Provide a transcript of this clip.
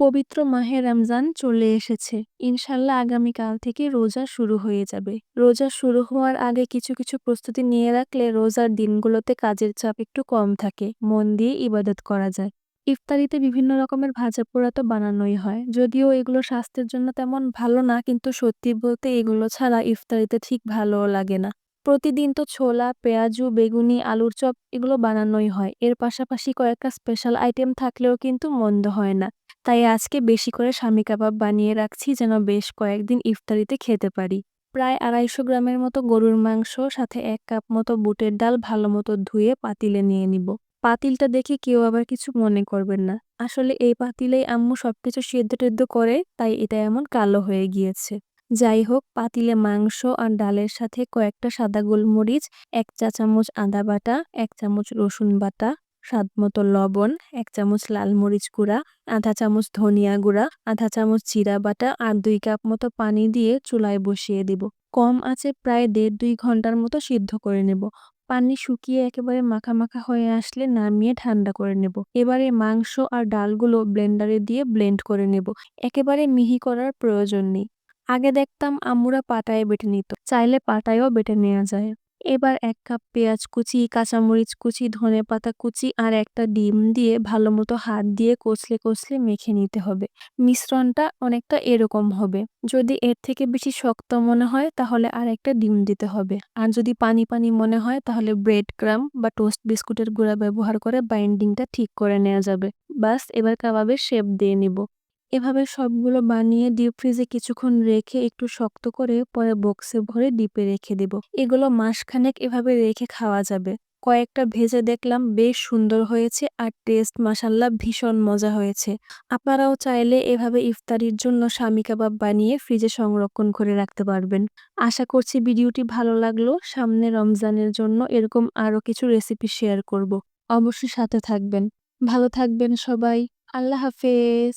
পবিত্র মাহে রমজান চলে এসেছে। ইনশাল্লাহ আগামীকাল থেকে রোজা শুরু হয়ে যাবে। রোজা শুরু হওয়ার আগে কিছু প্রস্তুতি নিয়ে রাখলে রোজার দিনগুলোতে কাজের চাপ একটু কম থাকে। মন দিয়ে ইবাদত করা যায়। ইফতারিতে বিভিন্ন রকমের ভাজাপোড়া তো বানানোই হয়। যদিও এগুলো স্বাস্থ্যের জন্য তেমন ভালো না, কিন্তু সত্যি বলতে এগুলো ছাড়া ইফতারিতে ঠিক ভালোও লাগে না। প্রতিদিন তো ছোলা, পেঁয়াজু, বেগুনি, আলুর চপ এগুলো বানানোই হয়। এর পাশাপাশি কয়েকটা স্পেশাল আইটেম থাকলেও কিন্তু মন্দ হয় না। তাই আজকে বেশি করে শামী কাবাব বানিয়ে রাখছি যেন বেশ কয়েকদিন ইফতারিতে খেতে পারি। প্রায় ২৫০ গ্রামের মতো গরুর মাংস, সাথে ১ কাপ মতো বুটের ডাল ভালো মতো ধুয়ে পাতিলে নিয়ে নিব। পাতিলটা দেখে কেউ আবার কিছু মনে করবেন না। আসলে এই পাতিলেই আম্মু সবকিছু সেদ্ধ-টেদ্ধ করে, তাই এটা এমন কালো হয়ে গিয়েছে। যাই হোক, পাতিলে মাংস আর ডালের সাথে কয়েকটা সাদা গোলমরিচ, ১ চা চামচ আদা বাটা, ১ চামচ রসুন বাটা, স্বাদমতো লবণ, ১ চামচ লাল মরিচ গুঁড়া, আধা চামচ ধনিয়া গুঁড়া, আধা চামচ জিরা বাটা আর ২ কাপ মতো পানি দিয়ে চুলায় বসিয়ে দিব। কম আঁচে প্রায় ১.৫-২ ঘন্টার মতো সিদ্ধ করে নেব। পানি শুকিয়ে একেবারে মাখা হয়ে আসলে নামিয়ে ঠান্ডা করে নেব। এবারে মাংস আর ডালগুলো ব্লেন্ডারে দিয়ে ব্লেন্ড করে নেব। একেবারে মিহি করার প্রয়োজন নেই। আগে দেখতাম আম্মুরা পাটায় বেটে নিত। চাইলে পাটায়ও বেটে নেওয়া যায়। এবার ১ কাপ পেঁয়াজ কুচি, কাঁচামরিচ কুচি, ধনেপাতা কুচি আর একটা ডিম দিয়ে ভালোমতো হাত দিয়ে কচলে মেখে নিতে হবে। মিশ্রণটা অনেকটা এরকম হবে। যদি এর থেকে বেশি শক্ত মনে হয় তাহলে আরেকটা ডিম দিতে হবে। আর যদি পানি মনে হয় তাহলে ব্রেড ক্রাম্ব বা টোস্ট বিস্কুটের গুঁড়া ব্যবহার করে বাইন্ডিংটা ঠিক করে নেওয়া যাবে। ব্যাস, এবার কাবাবের শেপ দিয়ে নিব। এভাবে সবগুলো বানিয়ে ডিপ ফ্রিজে কিছুক্ষণ রেখে একটু শক্ত করে পরে বক্সে ভরে ডিপে রেখে দেব। এগুলো মাসখানেক এভাবে রেখে খাওয়া যাবে। কয়েকটা ভেজে দেখলাম বেশ সুন্দর হয়েছে আর টেস্ট মাশাআল্লাহ ভীষণ মজা হয়েছে। আপনারাও চাইলে এভাবে ইফতারির জন্য শামী কাবাব বানিয়ে ফ্রিজে সংরক্ষণ করে রাখতে পারবেন। আশা করছি ভিডিওটি ভালো লাগলো। সামনে রমজানের জন্য এরকম আরো কিছু রেসিপি শেয়ার করব। অবশ্যই সাথে থাকবেন। ভালো থাকবেন সবাই। আল্লাহ হাফেজ।